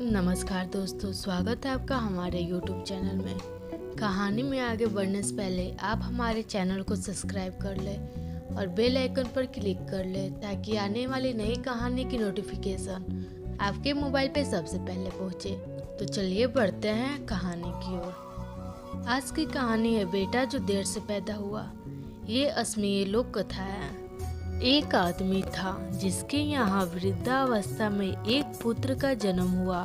नमस्कार दोस्तों, स्वागत है आपका हमारे YouTube चैनल में। कहानी में आगे बढ़ने से पहले आप हमारे चैनल को सब्सक्राइब कर लें और बेल आइकन पर क्लिक कर लें ताकि आने वाली नई कहानी की नोटिफिकेशन आपके मोबाइल पे सबसे पहले पहुंचे। तो चलिए बढ़ते हैं कहानी की ओर। आज की कहानी है बेटा जो देर से पैदा हुआ। ये अश्मीय लोक कथा है। एक आदमी था जिसके यहाँ वृद्धावस्था में एक पुत्र का जन्म हुआ,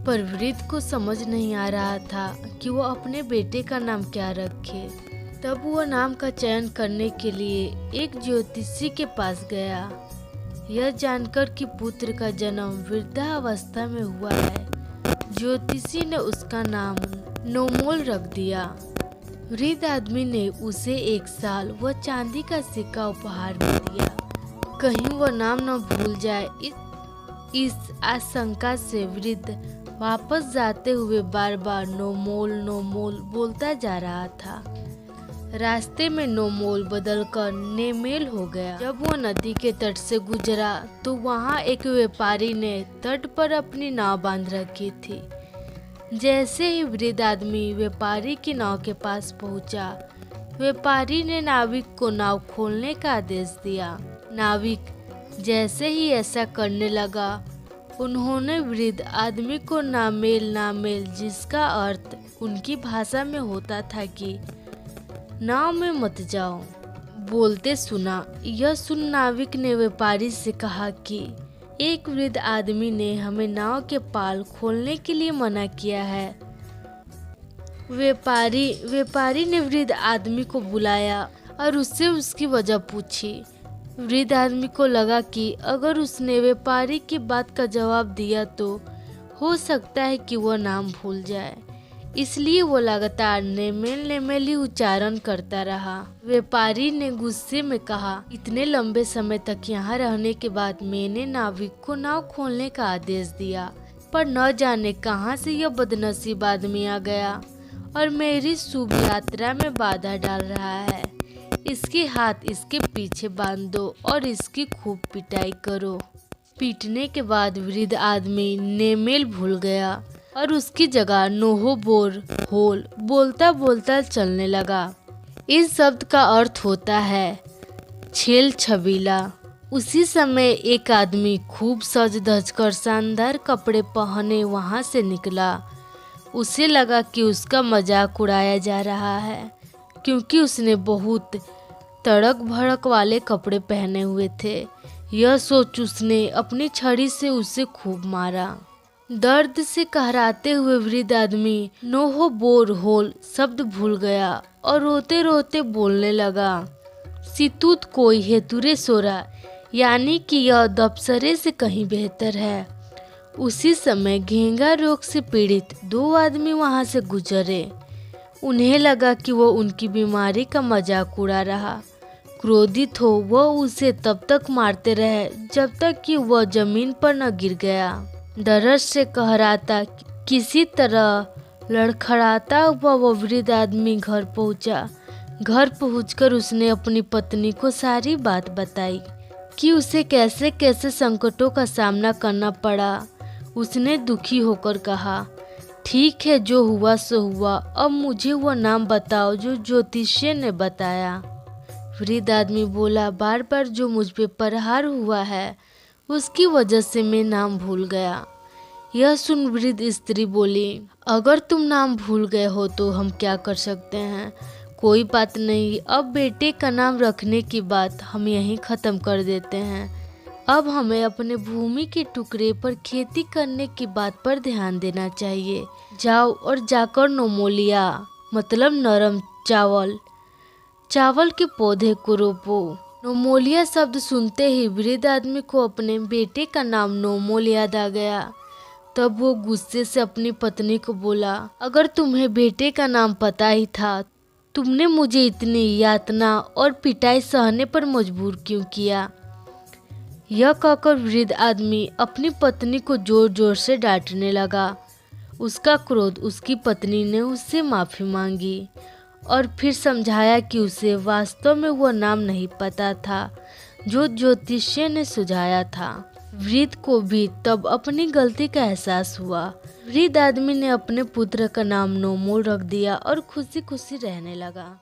पर वृद्ध को समझ नहीं आ रहा था कि वो अपने बेटे का नाम क्या रखे। तब वो नाम का चयन करने के लिए एक ज्योतिषी के पास गया। यह जानकर कि पुत्र का जन्म वृद्धावस्था में हुआ है, ज्योतिषी ने उसका नाम नोमोल रख दिया। वृद्ध आदमी ने उसे 1 साल व चांदी का सिक्का उपहार में दिया, कहीं वह नाम न भूल जाए। इस आशंका से वृद्ध वापस जाते हुए बार बार नोमोल नोमोल बोलता जा रहा था। रास्ते में नोमोल बदलकर नेमेल हो गया। जब वो नदी के तट से गुजरा तो वहाँ एक व्यापारी ने तट पर अपनी नाव बांध रखी थी। जैसे ही वृद्ध आदमी व्यापारी की नाव के पास पहुंचा, व्यापारी ने नाविक को नाव खोलने का आदेश दिया। नाविक जैसे ही ऐसा करने लगा, उन्होंने वृद्ध आदमी को नामेल, जिसका अर्थ उनकी भाषा में होता था कि नाव में मत जाओ, बोलते सुना। यह सुन नाविक ने व्यापारी से कहा कि एक वृद्ध आदमी ने हमें नाव के पाल खोलने के लिए मना किया है। व्यापारी ने वृद्ध आदमी को बुलाया और उससे उसकी वजह पूछी। वृद्ध आदमी को लगा कि अगर उसने व्यापारी की बात का जवाब दिया तो हो सकता है कि वह नाम भूल जाए, इसलिए वो लगातार नेमेली उच्चारण करता रहा। व्यापारी ने गुस्से में कहा, इतने लंबे समय तक यहाँ रहने के बाद मैंने नाविक को नाव खोलने का आदेश दिया, पर न जाने कहाँ से यह बदनसीब आदमी आ गया और मेरी शुभ यात्रा में बाधा डाल रहा है। इसके हाथ इसके पीछे बांध दो और इसकी खूब पिटाई करो। पीटने के बाद वृद्ध आदमी नेमेल भूल गया और उसकी जगह नोहो बोर होल बोलता बोलता चलने लगा। इस शब्द का अर्थ होता है छेल छबीला। उसी समय एक आदमी खूब सज धज कर शानदार कपड़े पहने वहां से निकला। उसे लगा कि उसका मजाक उड़ाया जा रहा है, क्योंकि उसने बहुत तड़क भड़क वाले कपड़े पहने हुए थे। यह सोच उसने अपनी छड़ी से उसे खूब मारा। दर्द से कहराते हुए वृद्ध आदमी नोहो बोर होल शब्द भूल गया और रोते रोते बोलने लगा, सितूत कोई हेतुरे सोरा, यानी कि यह दबसरे से कहीं बेहतर है। उसी समय घेंगा रोग से पीड़ित 2 आदमी वहां से गुजरे। उन्हें लगा कि वो उनकी बीमारी का मजाक उड़ा रहा। क्रोधित हो वह उसे तब तक मारते रहे जब तक कि वह जमीन पर न गिर गया। दर्द से कहराता किसी तरह लड़खड़ाता हुआ वह वृद्ध आदमी घर पहुंचा। घर पहुंचकर उसने अपनी पत्नी को सारी बात बताई कि उसे कैसे कैसे संकटों का सामना करना पड़ा। उसने दुखी होकर कहा, ठीक है, जो हुआ सो हुआ, अब मुझे वो नाम बताओ जो ज्योतिषी ने बताया। वृद्ध आदमी बोला, बार बार जो मुझ पे प्रहार हुआ है उसकी वजह से मैं नाम भूल गया। यह सुन वृद्ध स्त्री बोली, अगर तुम नाम भूल गए हो तो हम क्या कर सकते हैं। कोई बात नहीं, अब बेटे का नाम रखने की बात हम यहीं ख़त्म कर देते हैं। अब हमें अपने भूमि के टुकड़े पर खेती करने की बात पर ध्यान देना चाहिए। जाओ और जाकर नोमोलिया मतलब नरम चावल के पौधे को रोपो। नोमोलिया शब्द सुनते ही वृद्ध आदमी को अपने बेटे का नाम नोमोल याद आ गया। तब वो गुस्से से अपनी पत्नी को बोला, अगर तुम्हें बेटे का नाम पता ही था, तुमने मुझे इतनी यातना और पिटाई सहने पर मजबूर क्यों किया। यह कहकर वृद्ध आदमी अपनी पत्नी को जोर जोर से डांटने लगा। उसका क्रोध उसकी पत्नी ने उससे माफ़ी मांगी और फिर समझाया कि उसे वास्तव में वह नाम नहीं पता था जो ज्योतिषी ने सुझाया था। वृद्ध को भी तब अपनी गलती का एहसास हुआ। वृद्ध आदमी ने अपने पुत्र का नाम नोमोल रख दिया और खुशी खुशी रहने लगा।